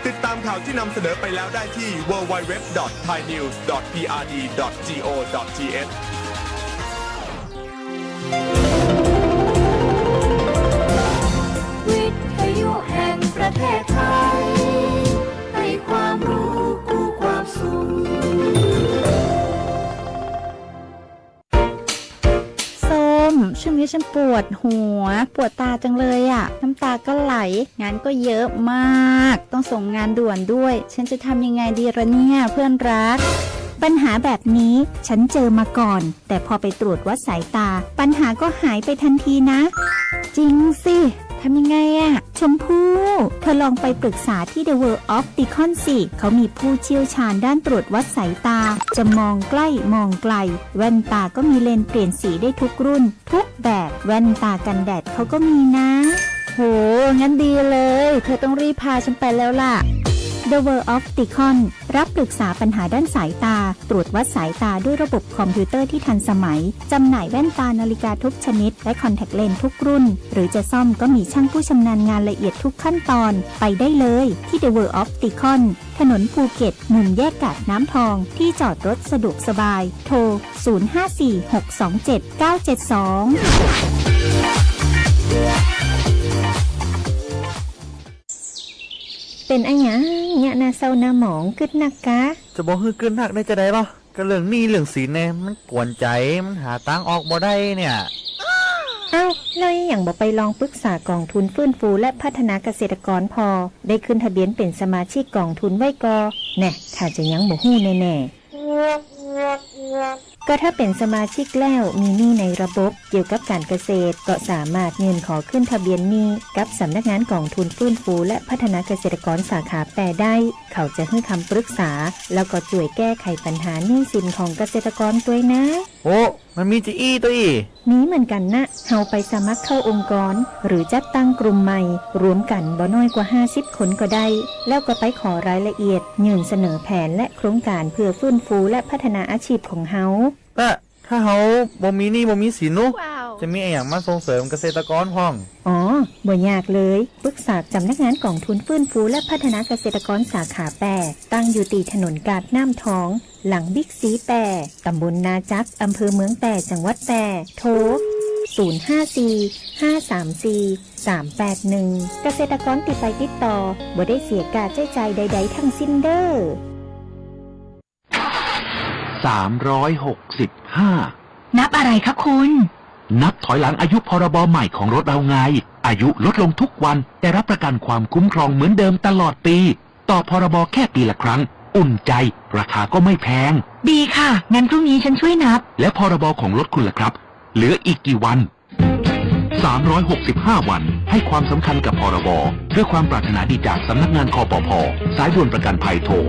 ติดตามข่าวที่นำเสนอไปแล้วได้ที่ www.thainews.prd.go.th วิทยุแห่งประเทศไทยให้ความรู้คู่ความสุขช่วงนี้ฉันปวดหัวปวดตาจังเลยอ่ะน้ำตาก็ไหลงานก็เยอะมากต้องส่งงานด่วนด้วยฉันจะทำยังไงดีล่ะเนี่ยเพื่อนรักปัญหาแบบนี้ฉันเจอมาก่อนแต่พอไปตรวจวัดสายตาปัญหาก็หายไปทันทีนะจริงสิทำยังไงอะชมพู่เธอลองไปปรึกษาที่ The World of Opticon สิเขามีผู้เชี่ยวชาญด้านตรวจวัดสายตาจะมองใกล้มองไกลแว่นตาก็มีเลนส์เปลี่ยนสีได้ทุกรุ่นทุกแบบแว่นตากันแดดเขาก็มีนะโหงั้นดีเลยเธอต้องรีบพาฉันไปแล้วล่ะThe World of Opticon รับปรึกษาปัญหาด้านสายตาตรวจวัดสายตาด้วยระบบคอมพิวเตอร์ที่ทันสมัยจำหน่ายแว่นตานาฬิกาทุกชนิดและคอนแทคเลนส์ทุกรุ่นหรือจะซ่อมก็มีช่างผู้ชำนาญงานละเอียดทุกขั้นตอนไปได้เลยที่ The World of Opticon ถนนภูเก็ตมุมแยกกาดน้ำทองที่จอดรถสะดวกสบายโทร 0546279972เป็นอะหยังเนี่ยนาเศร้านาหมองกึดนักกะจะบอกฮือขึ้นหักได้จะได้ป่ะก็เรื่องหนี้เรื่องสินเนี่ยมันกวนใจมันหาตังออกบ่ได้เนี่ยเอ้าแล้วอย่างบอกไปลองปรึกษากองทุนฟื้นฟูและพัฒนาเกษตรกรพอได้ขึ้นทะเบียนเป็นสมาชิกกองทุนไว้กอแน่ถ้าจะยังบ่ฮู้แน่ก็ถ้าเป็นสมาชิกแล้วมีหนี้ในระบบเกี่ยวกับการเกษตรก็สามารถยื่นขอขึ้นทะเบียนหนี้กับสำนักงานกองทุนฟื้นฟูและพัฒนาเกษตรกรสาขาแปรได้เขาจะให้คำปรึกษาแล้วก็ช่วยแก้ไขปัญหาหนี้สินของเกษตรกรด้วยนะโอ้มันมีจีอี้ตัวอีมีเหมือนกันนะเฮาไปสมัครเข้าองค์กรหรือจัดตั้งกลุ่มใหม่รวมกันบ่น้อยกว่า50คนก็ได้แล้วก็ไปขอรายละเอียดยื่นเสนอแผนและโครงการเพื่อฟื้นฟูและพัฒนาอาชีพของเฮาแต่ถ้าเฮาบ่มีหนี้บ่มีสินนุจะมีอย่างมาส่งเสริมเกษตรกรพ้องอ๋อบ่ยากเลยปรึกษาสำนักงานกองทุนฟื้นฟูและพัฒนาเกษตรกรสาขาแปรตั้งอยู่ตีถนนกาดน้ำทองหลังบิ๊กซีแปรตำบลนาจักอำเภอเมืองแปรจังหวัดแปรโทร054-534-381เกษตรกรติดไปติดต่อบ่ได้เสียค่าใช้จ่ายใดๆทั้งสิ้นเด้อ365นับอะไรครับคุณนับถอยหลังอายุพรบใหม่ของรถเราไงอายุลดลงทุกวันแต่รับประกันความคุ้มครองเหมือนเดิมตลอดปีต่อพรบแค่ปีละครั้งอุ่นใจราคาก็ไม่แพงดีค่ะงั้นพรุ่งนี้ฉันช่วยนับและพรบของรถคุณล่ะครับเหลืออีกกี่วัน365วันให้ความสำคัญกับพรบด้วยความปรารถนาดีจากสำนักงานคปภ.สายด่วนประกันภัยโทร1186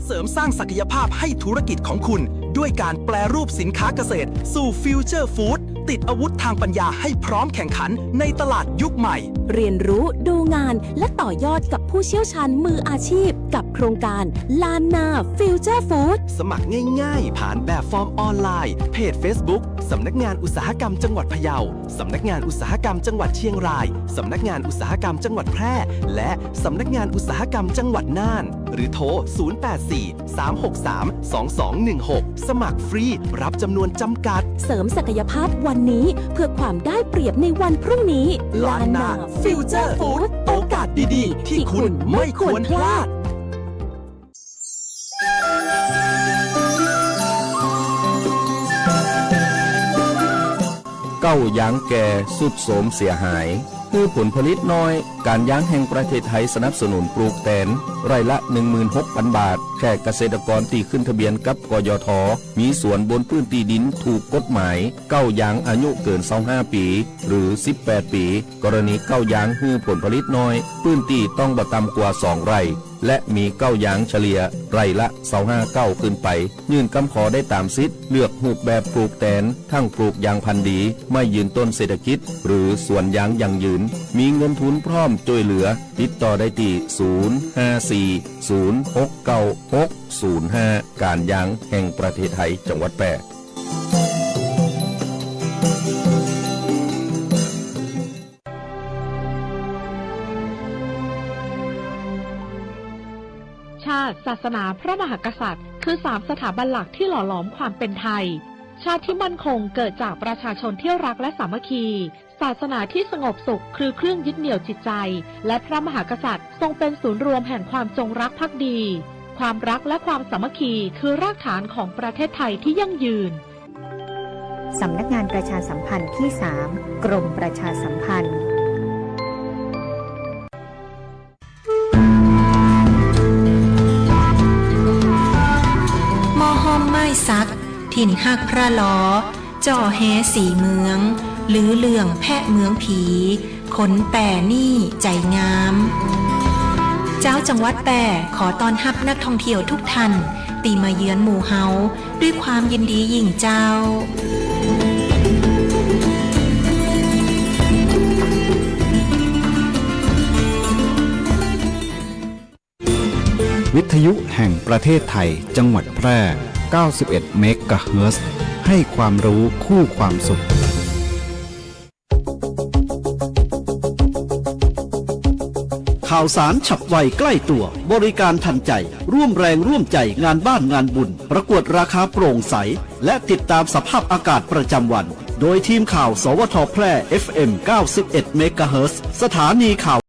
เสริมสร้างศักยภาพให้ธุรกิจของคุณด้วยการแปรรูปสินค้าเกษตรสู่ฟิวเจอร์ฟู้ดติดอาวุธทางปัญญาให้พร้อมแข่งขันในตลาดยุคใหม่เรียนรู้ดูงานและต่อยอดกับผู้เชี่ยวชาญมืออาชีพกับโครงการลานนาฟิวเจอร์ฟู้ดสมัครง่ายๆผ่านแบบฟอร์มออนไลน์เพจ Facebook สำนักงานอุตสาหกรรมจังหวัดพะเยาสำนักงานอุตสาหกรรมจังหวัดเชียงรายสำนักงานอุตสาหกรรมจังหวัดแพร่และสำนักงานอุตสาหกรรมจังหวัดน่านหรือโทร084-363-2216สมัครฟรีรับจำนวนจำกัดเสริมศักยภาพวันนี้เพื่อความได้เปรียบในวันพรุ่งนี้ลานนาฟิวเจอร์ฟู้ดโอกาสดีๆที่คุณไม่ควรพลาดเก้ายางแก่สุดโสมเสียหายคือผลผลิตน้อยการยางแห่งประเทศไทยสนับสนุนปลูกแตนไร่ละ 16,000 บาทแค่เกษตรกรที่ขึ้นทะเบียนกับกยทมีสวนบนพื้นที่ดินถูกกฎหมายเก้ายางอายุเกิน25ปีหรือ18ปีกรณีเก้ายางฮือผลผลิตน้อยพื้นที่ต้องบ่ต่ำกว่า2ไร่และมีเก้ายางเฉลี่ยไร่ละ25เก้าขึ้นไปยื่นคำขอได้ตามสิทธิ์เลือกรูปแบบปลูกแตนทั้งปลูกยางพันธุ์ดีไม่ยืนต้นเศรษฐกิจหรือสวนยางยั่งยืนมีเงินทุนพร้อมช่วยเหลือติดต่อได้ที่054-069-605การยางแห่งประเทศไทยจังหวัดแพร่ าติศาสนาพระมหากษัตริย์คือ3สถาบันหลักที่หล่อหลอมความเป็นไทยชาติที่มั่นคงเกิดจากประชาชนที่รักและสามัคคีศาสนาที่สงบสุขคือเครื่องยึดเหนี่ยวจิตใจและพระมหากษัตริย์ทรงเป็นศูนย์รวมแห่งความจงรักภักดีความรักและความสามัคคีคือรากฐานของประเทศไทยที่ยั่งยืนสำนักงานประชาสัมพันธ์ที่ 3 กรมประชาสัมพันธ์มอห้อมไม้ซักถิ่นหักพระล้อจ่อแฮสีเมืองหรือเรื่องแพะเมืองผีขนแป่นี่ใจงามเจ้าจังหวัดแป่ขอต้อนรับนักท่องเที่ยวทุกท่านตีมาเยือนหมู่เฮาด้วยความยินดียิ่งเจ้าวิทยุแห่งประเทศไทยจังหวัดแพร่ 91 เมกะเฮิรตซ์ ให้ความรู้คู่ความสุขข่าวสารฉับไวใกล้ตัวบริการทันใจร่วมแรงร่วมใจงานบ้านงานบุญประกวดราคาโปร่งใสและติดตามสภาพอากาศประจำวันโดยทีมข่าวสวทแพร่ FM 91 เมกะเฮิรตซ์ สถานีข่าว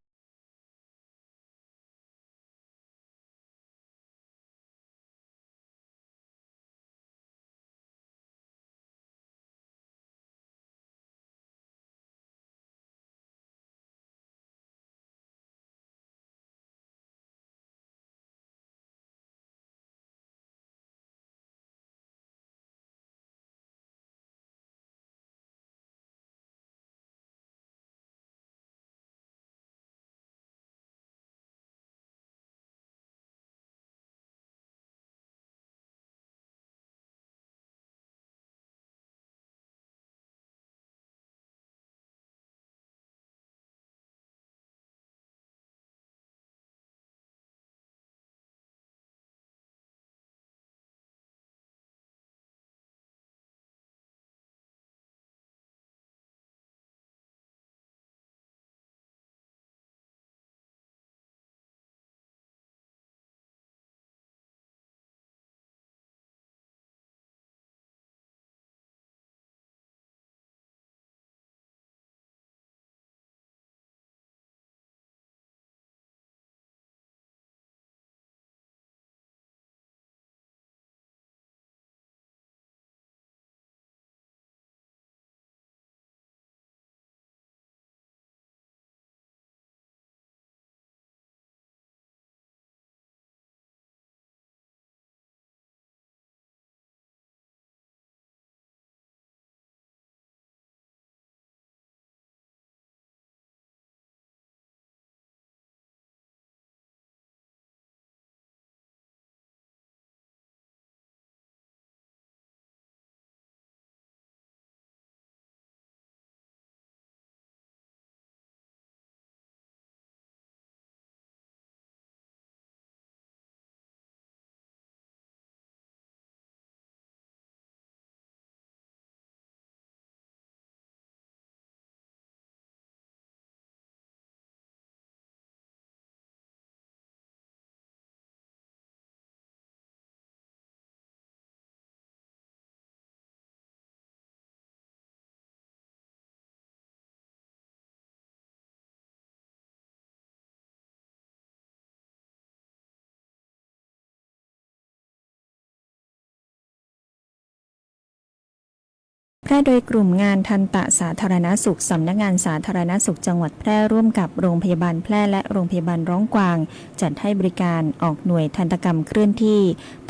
แพร่โดยกลุ่มงานทันตสาธารณสุขสำนักงานสาธารณสุขจังหวัดแพร่ร่วมกับโรงพยาบาลแพร่และโรงพยาบาลร้องกวางจัดให้บริการออกหน่วยทันตกรรมเคลื่อนที่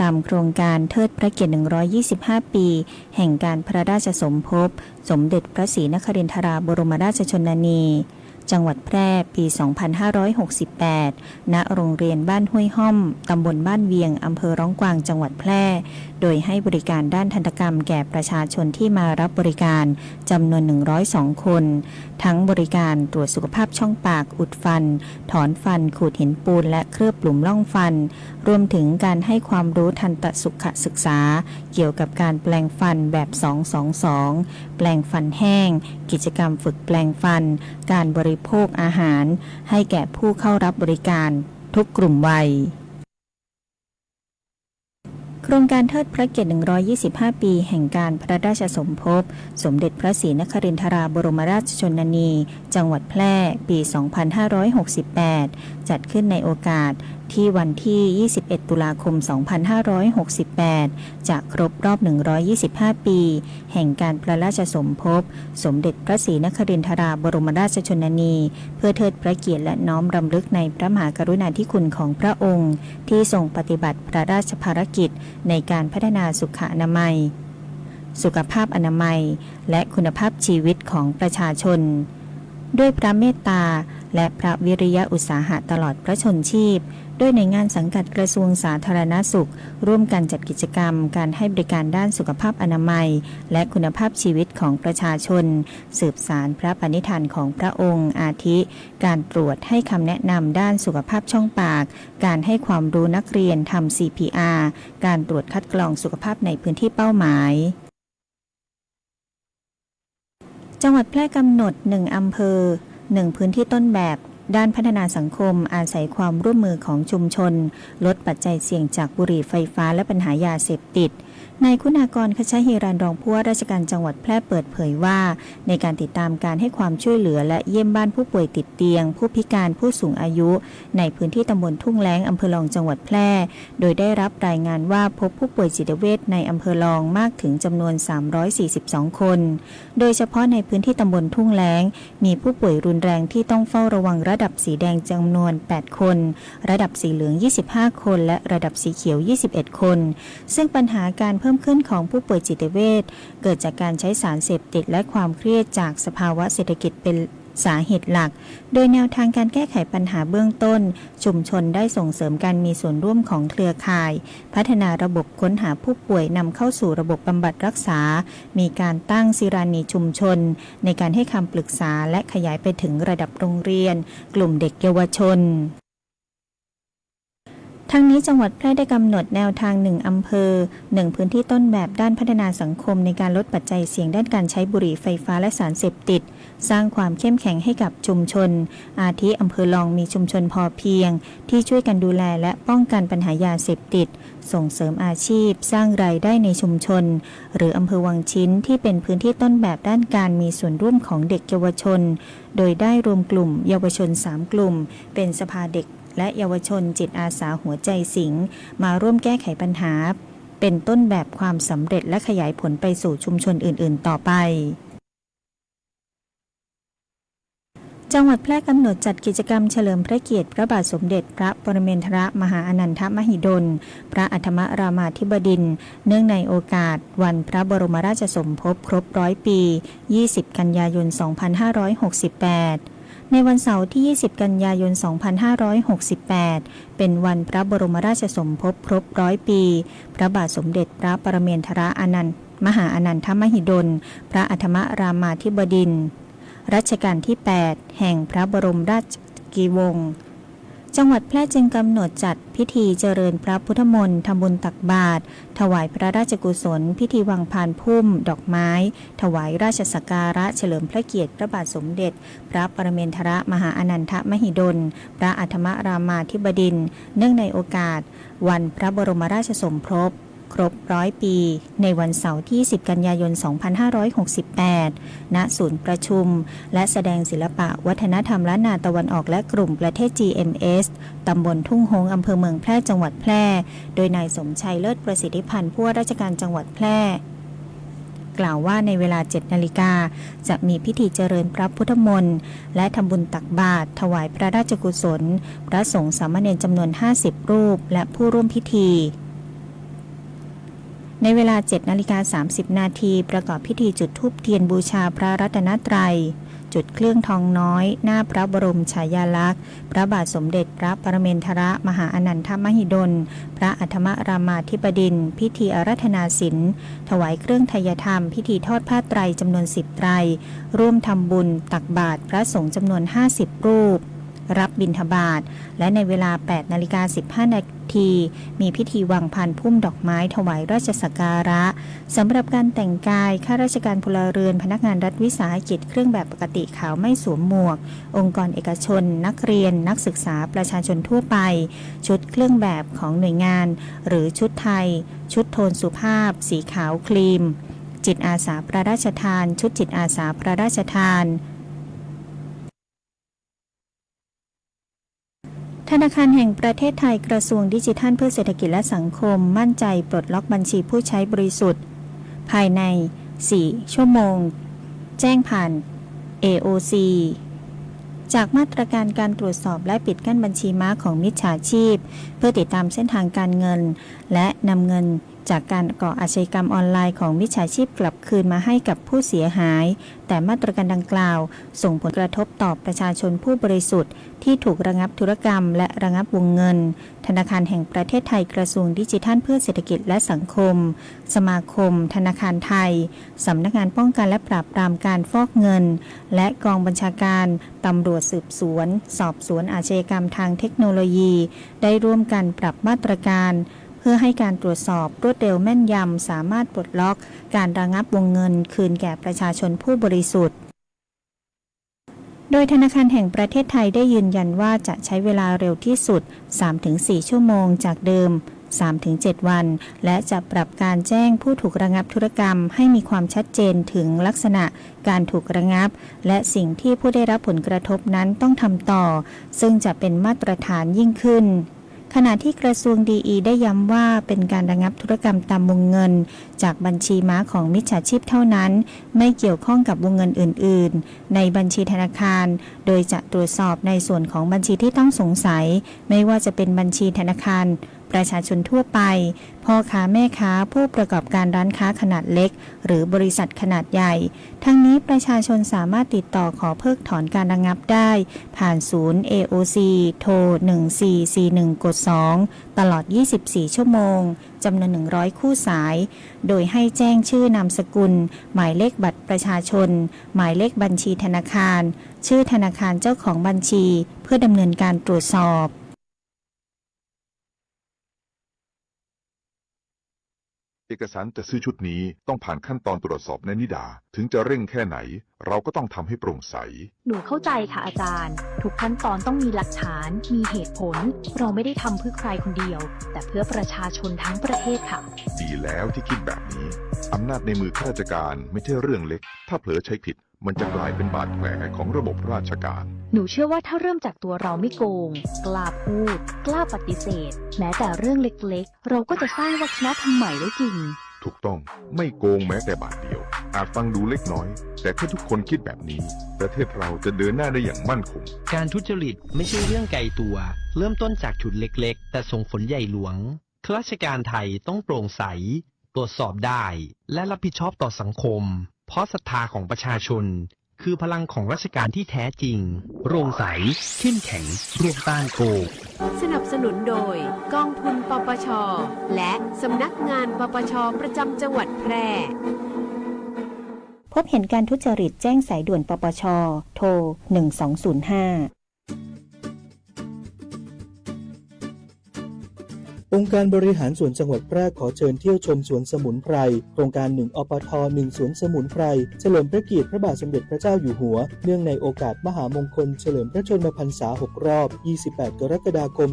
ตามโครงการเทิดพระเกียรติ125 ปีแห่งการพระราชสมภพสมเด็จพระศรีนครินทราบรมราชชนนีจังหวัดแพร่ปี 2568 ณ โรงเรียนบ้านห้วยห้อม ตำบลบ้านเวียง อำเภอร้องกวาง จังหวัดแพร่ โดยให้บริการด้านทันตกรรมแก่ประชาชนที่มารับบริการจำนวน 102 คน ทั้งบริการตรวจสุขภาพช่องปาก อุดฟัน ถอนฟัน ขูดหินปูน และเคลือบหลุมร่องฟัน รวมถึงการให้ความรู้ทันตสุขศึกษา เกี่ยวกับการแปลงฟันแบบ 222 แปลงฟันแห้ง กิจกรรมฝึกแปลงฟัน การบริโภคอาหาร ให้แก่ผู้เข้ารับบริการทุกกลุ่มวัย โครงการเทิดพระเกียรติ125 ปีแห่งการพระราชสมภพสมเด็จพระศรีนครินทราบรมราชชนนีจังหวัดแพร่ปี 2568 จัดขึ้นในโอกาสที่วันที่ 21 ตุลาคม 2568 จะครบรอบ 125 ปี แห่งการพระราชสมภพสมเด็จพระศรีนครินทราบรมราชชนนีเพื่อเทิดพระเกียรติและน้อมรำลึกในพระมหากรุณาธิคุณของพระองค์ที่ทรงปฏิบัติพระราชภารกิจในการพัฒนาสุขอนามัยสุขภาพอนามัยและคุณภาพชีวิตของประชาชนด้วยพระเมตตาและพระวิริยะอุตสาหะตลอดพระชนชีพด้วยหน่วยงานสังกัดกระทรวงสาธารณสุขร่วมกันจัดกิจกรรมการให้บริการด้านสุขภาพอนามัยและคุณภาพชีวิตของประชาชนสืบสานพระปณิธานของพระองค์อาทิการตรวจให้คำแนะนำด้านสุขภาพช่องปากการให้ความรู้นักเรียนทำ CPR การตรวจคัดกรองสุขภาพในพื้นที่เป้าหมายจังหวัดแพร่กำหนด1อำเภอ1พื้นที่ต้นแบบด้านพัฒนาสังคมอาศัยความร่วมมือของชุมชนลดปัจจัยเสี่ยงจากบุหรี่ไฟฟ้าและปัญหายาเสพติดนายคุณากร ขชฮิรัญ รองผู้ว่าราชการจังหวัดแพร่เปิดเผยว่าในการติดตามการให้ความช่วยเหลือและเยี่ยมบ้านผู้ป่วยติดเตียงผู้พิการผู้สูงอายุในพื้นที่ตำบลทุ่งแล้งอำเภอรองจังหวัดแพร่โดยได้รับรายงานว่าพบผู้ป่วยจิตเวชในอำเภอรองมากถึงจำนวน342คนโดยเฉพาะในพื้นที่ตำบลทุ่งแล้งมีผู้ป่วยรุนแรงที่ต้องเฝ้าระวังระดับสีแดงจำนวน8คนระดับสีเหลือง25คนและระดับสีเขียว21คนซึ่งปัญหาการเพิ่มขึ้นของผู้ป่วยจิตเวชเกิดจากการใช้สารเสพติดและความเครียดจากสภาวะเศรษฐกิจเป็นสาเหตุหลักโดยแนวทางการแก้ไขปัญหาเบื้องต้นชุมชนได้ส่งเสริมการมีส่วนร่วมของเครือข่ายพัฒนาระบบค้นหาผู้ป่วยนำเข้าสู่ระบบบำบัดรักษามีการตั้งศิรานีชุมชนในการให้คำปรึกษาและขยายไปถึงระดับโรงเรียนกลุ่มเด็กเยาวชนทั้งนี้จังหวัดแพร่ได้กำหนดแนวทาง1อำเภอ1พื้นที่ต้นแบบด้านพัฒนาสังคมในการลดปัจจัยเสี่ยงด้านการใช้บุหรี่ไฟฟ้าและสารเสพติดสร้างความเข้มแข็งให้กับชุมชนอาทิอำเภอรองมีชุมชนพอเพียงที่ช่วยกันดูแลและป้องกันปัญหายาเสพติดส่งเสริมอาชีพสร้างรายได้ในชุมชนหรืออำเภอวังชิ้นที่เป็นพื้นที่ต้นแบบด้านการมีส่วนร่วมของเด็กเยาวชนโดยได้รวมกลุ่มเยาวชน3กลุ่มเป็นสภาเด็กและเยาวชนจิตอาสาหัวใจสิงห์มาร่วมแก้ไขปัญหาเป็นต้นแบบความสำเร็จและขยายผลไปสู่ชุมชนอื่นๆต่อไปจังหวัดแพร่กำหนดจัดกิจกรรมเฉลิมพระเกียรติพระบาทสมเด็จพระปรเมนทรมหาอนันทมหิดลพระอัฏฐมรามาธิบดินทร์เนื่องในโอกาสวันพระบรมราชสมภพครบ100 ปี20 กันยายน 2568ในวันเสาร์ที่ 20 กันยายน 2568 เป็นวันพระบรมราชสมภพครบ100 ปีพระบาทสมเด็จพระปรเมนทรมหาอนันทมหิดลพระอัฏฐมรามาธิบดินทร์รัชกาลที่ 8 แห่งพระบรมราชกีวงศ์จังหวัดแพร่จึงกำหนดจัดพิธีเจริญพระพุทธมนต์ทำบุญตักบาตรถวายพระราชกุศลพิธีวางพานพุ่มดอกไม้ถวายราชสักการะเฉลิมพระเกียรติพระบาทสมเด็จพระปรเมนทรมหาอนันทมหิดลพระอัฏฐมรามาธิบดินทร์เนื่องในโอกาสวันพระบรมราชสมภพครบ100 ปีในวันเสาร์ที่ 10 กันยายน 2568 ณ ศูนย์ประชุมและแสดงศิลปะวัฒนธรรมล้านนาตะวันออกและกลุ่มประเทศ GMS ตำบลทุ่งหงส์อำเภอเมืองแพร่จังหวัดแพร่โดยนายสมชัยเลิศประสิทธิพันธ์ผู้ว่าราชการจังหวัดแพร่กล่าวว่าในเวลา 7 นาฬิกาจะมีพิธีเจริญพระพุทธมนต์และทำบุญตักบาตรถวายพระราชกุศลพระสงฆ์สามเณรจำนวน50 รูปและผู้ร่วมพิธีในเวลา 7:30 นาทีประกอบพิธีจุดธูปเทียนบูชาพระรัตนตรัยจุดเครื่องทองน้อยหน้าพระบรมฉายาลักษณ์พระบาทสมเด็จพระปรเมนทรมหาอนันทมหิดลพระอัฏฐมรามาธิบดินทร์พิธีอาราธนาศีลถวายเครื่องไทยธรรมพิธีทอดผ้าไตรจำนวน10 ไตรร่วมทำบุญตักบาตรพระสงฆ์จำนวน50 รูป รับบิณฑบาตและในเวลา 8:15 นาทีมีพิธีวางพานพุ่มดอกไม้ถวายราชสักการะสำหรับการแต่งกายข้าราชการพลเรือนพนักงานรัฐวิสาหกิจเครื่องแบบปกติขาวไม่สวมหมวกองค์กรเอกชนนักเรียนนักศึกษาประชาชนทั่วไปชุดเครื่องแบบของหน่วยงานหรือชุดไทยชุดโทนสุภาพสีขาวครีมจิตอาสาพระราชทานชุดจิตอาสาพระราชทานธนาคารแห่งประเทศไทยกระทรวงดิจิทัลเพื่อเศรษฐกิจและสังคมมั่นใจปลดล็อกบัญชีผู้ใช้บริสุทธิ์ภายใน 4 ชั่วโมงแจ้งผ่าน AOC จากมาตรการการตรวจสอบและปิดกั้นบัญชีม้าของมิจฉาชีพเพื่อติดตามเส้นทางการเงินและนำเงินจากการก่ออาชญากรรมออนไลน์ของมิจฉาชีพกลับคืนมาให้กับผู้เสียหายแต่มาตรการดังกล่าวส่งผลกระทบต่อประชาชนผู้บริสุทธิ์ที่ถูกระงับธุรกรรมและระงับวงเงินธนาคารแห่งประเทศไทยกระทรวงดิจิทัลเพื่อเศรษฐกิจและสังคมสมาคมธนาคารไทยสำนักงานป้องกันและปราบปรามการฟอกเงินและกองบัญชาการตำรวจสืบสวนสอบสวนอาชญากรรมทางเทคโนโลยีได้ร่วมกันปรับมาตรการเพื่อให้การตรวจสอบรวดเร็วแม่นยำสามารถปลดล็อกการระงับวงเงินคืนแก่ประชาชนผู้บริสุทธิ์โดยธนาคารแห่งประเทศไทยได้ยืนยันว่าจะใช้เวลาเร็วที่สุด 3-4 ชั่วโมงจากเดิม 3-7 วันและจะปรับการแจ้งผู้ถูกระงับธุรกรรมให้มีความชัดเจนถึงลักษณะการถูกระงับและสิ่งที่ผู้ได้รับผลกระทบนั้นต้องทำต่อซึ่งจะเป็นมาตรฐานยิ่งขึ้นขณะที่กระทรวงดีได้ย้ำว่าเป็นการระงับธุรกรรมตามวงเงินจากบัญชีม้าของมิจฉาชีพเท่านั้นไม่เกี่ยวข้องกับวงเงินอื่นๆในบัญชีธนาคารโดยจะตรวจสอบในส่วนของบัญชีที่ต้องสงสัยไม่ว่าจะเป็นบัญชีธนาคารประชาชนทั่วไปพ่อค้าแม่ค้าผู้ประกอบการร้านค้าขนาดเล็กหรือบริษัทขนาดใหญ่ทั้งนี้ประชาชนสามารถติดต่อขอเพิกถอนการระงับได้ผ่านศูนย์ AOC โทร 1441 กด 2 ตลอด 24 ชั่วโมงจำนวน 100 คู่สายโดยให้แจ้งชื่อนามสกุลหมายเลขบัตรประชาชนหมายเลขบัญชีธนาคารชื่อธนาคารเจ้าของบัญชีเพื่อดำเนินการตรวจสอบเอกสารจะซื้อชุดนี้ต้องผ่านขั้นตอนตรวจสอบในนิดาถึงจะเร่งแค่ไหนเราก็ต้องทำให้โปร่งใสหนูเข้าใจค่ะอาจารย์ทุกขั้นตอนต้องมีหลักฐานมีเหตุผลเราไม่ได้ทำเพื่อใครคนเดียวแต่เพื่อประชาชนทั้งประเทศค่ะดีแล้วที่คิดแบบนี้อำนาจในมือข้าราชการไม่ใช่เรื่องเล็กถ้าเผลอใช้ผิดมันจะกลายเป็นบาดแผลของระบบราชการหนูเชื่อว่าถ้าเริ่มจากตัวเราไม่โกงกล้าพูดกล้าปฏิเสธแม้แต่เรื่องเล็กๆเราก็จะสร้างวัฒนธรรมใหม่ได้จริงถูกต้องไม่โกงแม้แต่บาทเดียวอาจฟังดูเล็กน้อยแต่ถ้าทุกคนคิดแบบนี้ประเทศเราจะเดินหน้าได้อย่างมั่นคงการทุจริตไม่ใช่เรื่องไกลตัวเริ่มต้นจากจุดเล็กๆแต่ส่งผลใหญ่หลวงข้าราชการไทยต้องโปร่งใสตรวจสอบได้และรับผิดชอบต่อสังคมเพราะศรัทธาของประชาชนคือพลังของราชการที่แท้จริงโปร่งใสเข้มแข็งรวมต้านโกงสนับสนุนโดยกองทุนปปช.และสำนักงานปปช.ประจำจังหวัดแพร่พบเห็นการทุจริตแจ้งสายด่วนปปช.โทร 1205องค์การบริหารส่วนจังหวัดแพร่ขอเชิญเที่ยวชมสวนสมุนไพรโครงการ1 อปท. 1 สวนสมุนไพรเฉลิมพระเกียรติพระบาทสมเด็จพระเจ้าอยู่หัวเนื่องในโอกาสมหามงคลเฉลิมพระชนมพรรษา6 รอบ 28 กรกฎาคม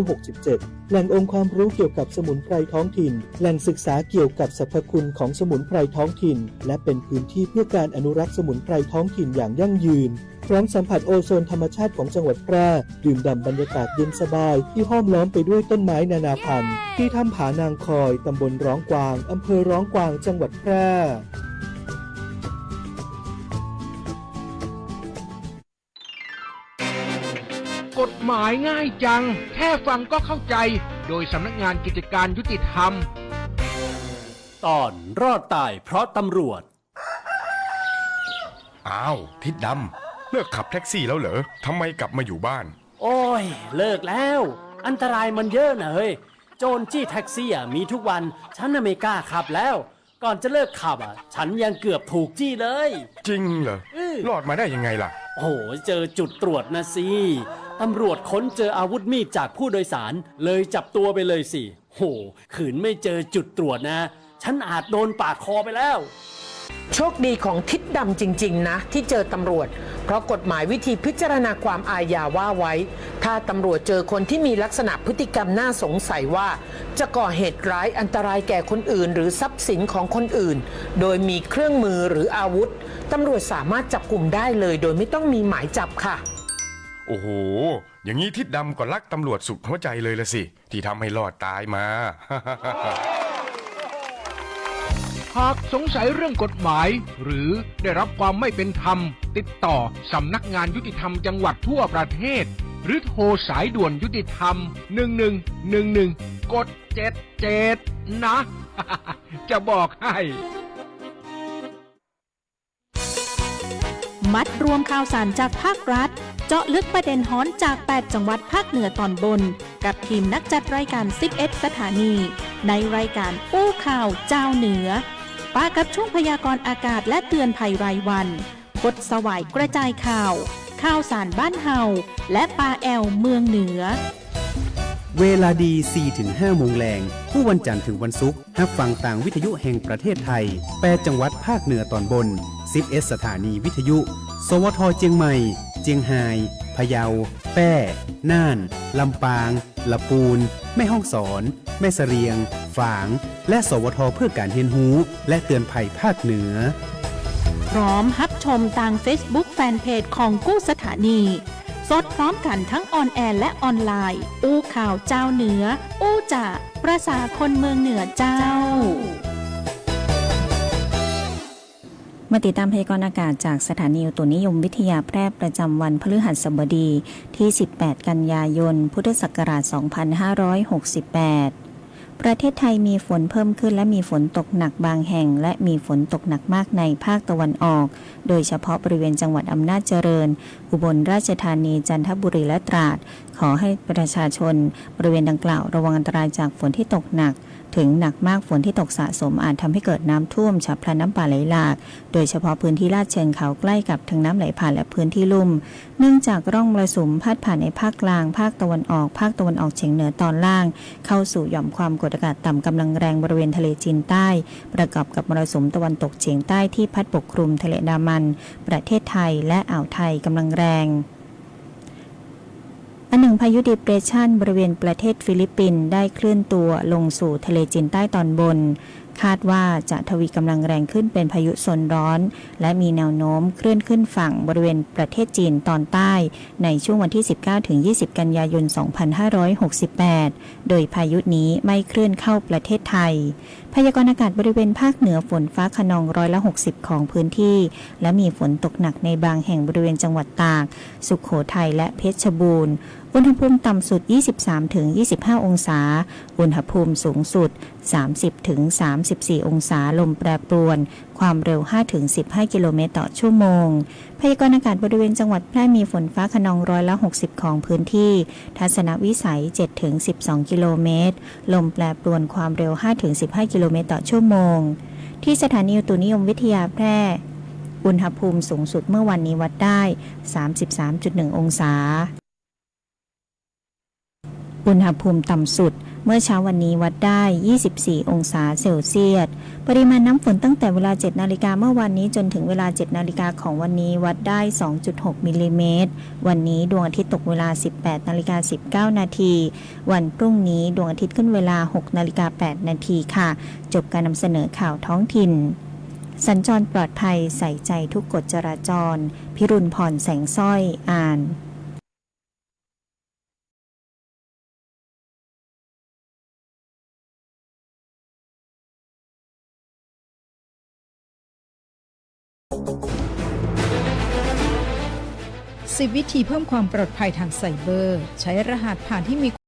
2567 แหล่งองค์ความรู้เกี่ยวกับสมุนไพรท้องถิ่นแหล่งศึกษาเกี่ยวกับสรรพคุณของสมุนไพรท้องถิ่นและเป็นพื้นที่เพื่อการอนุรักษ์สมุนไพรท้องถิ่นอย่างยั่งยืนพร้อมสัมผัสโอโซนธรรมชาติของจังหวัดแพร่ดื่มด่ำบรรยากาศเย็นสบายที่ห้อมล้อมไปด้วยต้นไม้นานาพันธุ์ที่ถ้ำผานางคอยตำบลร้องกวางอำเภอร้องกวางจังหวัดแพร่กฎหมายง่ายจังแค่ฟังก็เข้าใจโดยสำนักงานกิจการยุติธรรมตอนรอดตายเพราะตำรวจอ้าวทิดดำเลิกขับแท็กซี่แล้วเหรอทำไมกลับมาอยู่บ้านโอ้ยเลิกแล้วอันตรายมันเยอะนะเฮ้ยโจรจี้แท็กซี่มีทุกวันฉันไม่กล้าขับแล้วก่อนจะเลิกขับฉันยังเกือบถูกจี้เลยจริงเหรอรอดมาได้ยังไงล่ะ โอ้เจอจุดตรวจนะสิตำรวจค้นเจออาวุธมีดจากผู้โดยสารเลยจับตัวไปเลยสิโหขืนไม่เจอจุดตรวจนะฉันอาจโดนปาดคอไปแล้วโชคดีของทิศดำจริงๆนะที่เจอตำรวจเพราะกฎหมายวิธีพิจารณาความอาญาว่าไว้ถ้าตำรวจเจอคนที่มีลักษณะพฤติกรรมน่าสงสัยว่าจะก่อเหตุร้ายอันตรายแก่คนอื่นหรือทรัพย์สินของคนอื่นโดยมีเครื่องมือหรืออาวุธตำรวจสามารถจับกลุ่มได้เลยโดยไม่ต้องมีหมายจับค่ะโอ้โหอย่างนี้ทิศดำก็รักตำรวจสุดหัวใจเลยละสิที่ทำให้รอดตายมา หากสงสัยเรื่องกฎหมายหรือได้รับความไม่เป็นธรรมติดต่อสำนักงานยุติธรรมจังหวัดทั่วประเทศหรือโทรสายด่วนยุติธรรม1111กด77นะ จะบอกให้ มัดรวมข่าวสารจากภาครัฐเจาะลึกประเด็นฮ้อนจาก8จังหวัดภาคเหนือตอนบนกับทีมนักจัดรายการ11สถานีในรายการอู้ข่าวเจ้าเหนือป้ากับช่วงพยากรณ์อากาศและเตือนภัยรายวันกดสวายกระจายข่าวข่าวสารบ้านเฮาและปาแอลเมืองเหนือเวลาดี 4-5 โมงแรงผู้วันจันทร์ถึงวันศุกร์รับฟังต่างวิทยุแห่งประเทศไทย8จังหวัดภาคเหนือตอนบน11สถานีวิทยุสวทเจียงใหม่เจียงไฮ้พะเยาแป้น่านลำปางละปูนแม่ฮ่องสอนแม่เสรียงฝางและสวทเพื่อการเรียนรู้และเตือนภัยภาคเหนือพร้อมรับชมทาง Facebook แฟนเพจของกู้สถานีสดพร้อมกันทั้งออนแอร์และออนไลน์อู้ข่าวเจ้าเหนืออู้จ่าประสาคนเมืองเหนือเจ้ามาติดตามพยากรณ์อากาศจากสถานีอุตุนิยมวิทยาแพร่ประจำวันพฤหัสบดีที่ 18 กันยายน พุทธศักราช 2568 ประเทศไทยมีฝนเพิ่มขึ้นและมีฝนตกหนักบางแห่งและมีฝนตกหนักมากในภาคตะวันออกโดยเฉพาะบริเวณจังหวัดอำนาจเจริญอุบลราชธานีจันทบุรีและตราดขอให้ประชาชนบริเวณดังกล่าวระวังอันตรายจากฝนที่ตกหนักถึงหนักมากฝนที่ตกสะสมอาจทำให้เกิดน้ำท่วมฉับพลันน้ำป่าไหลหลากโดยเฉพาะพื้นที่ลาดเชิงเขาใกล้กับทางน้ำไหลผ่านและพื้นที่ลุ่มเนื่องจากร่องมรสุมพาดผ่านในภาคกลางภาคตะวันออกภาคตะวันออกเฉียงเหนือตอนล่างเข้าสู่หย่อมความกดอากาศต่ำกำลังแรงบริเวณทะเลจีนใต้ประกอบกับมรสุมตะวันตกเฉียงใต้ที่พัดปกคลุมทะเลอันดามันประเทศไทยและอ่าวไทยกำลังแรงอันหนึ่งพายุดิเปรสชันบริเวณประเทศฟิลิปปินส์ได้เคลื่อนตัวลงสู่ทะเลจีนใต้ตอนบนคาดว่าจะทวีกำลังแรงขึ้นเป็นพายุโซนร้อนและมีแนวโน้มเคลื่อนขึ้นฝั่งบริเวณประเทศจีนตอนใต้ในช่วงวันที่ 19-20 กันยายน 2568 โดยพายุนี้ไม่เคลื่อนเข้าประเทศไทยพยากรณ์อากาศบริเวณภาคเหนือฝนฟ้าคะนอง60%ของพื้นที่และมีฝนตกหนักในบางแห่งบริเวณจังหวัดตากสุโขทัยและเพชรบูรณ์อุณหภูมิต่ำสุด 23-25 องศาอุณหภูมิสูงสุด 30-34 องศาลมแปรปรวนความเร็ว 5-15 กิโลเมตรต่อชั่วโมงพยากรณ์อากาศบริเวณจังหวัดแพร่มีฝนฟ้าคะนอง60%ของพื้นที่ทัศนวิสัย 7-12 กิโลเมตรลมแปรปรวนความเร็ว 5-15 กิโลเมตรต่อชั่วโมงที่สถานีอุตุนิยมวิทยาแพร่อุณหภูมิสูงสุดเมื่อวันนี้วัดได้ 33.1 องศาอุณหภูมิต่ำสุดเมื่อเช้าวันนี้วัดได้ 24 องศาเซลเซียสปริมาณน้ำฝนตั้งแต่เวลา 7 นาฬิกาเมื่อวานนี้จนถึงเวลา 7 นาฬิกาของวันนี้วัดได้ 2.6 มิลลิเมตรวันนี้ดวงอาทิตย์ตกเวลา 18 นาฬิกา 19 นาทีวันพรุ่งนี้ดวงอาทิตย์ขึ้นเวลา 6 นาฬิกา 8 นาทีค่ะจบการนำเสนอข่าวท้องถิ่นสัญจรปลอดภัยใส่ใจทุกกฎจราจรพิรุณพรแสงสร้อยอ่าน10 วิธีเพิ่มความปลอดภัยทางไซเบอร์ใช้รหัสผ่านที่มี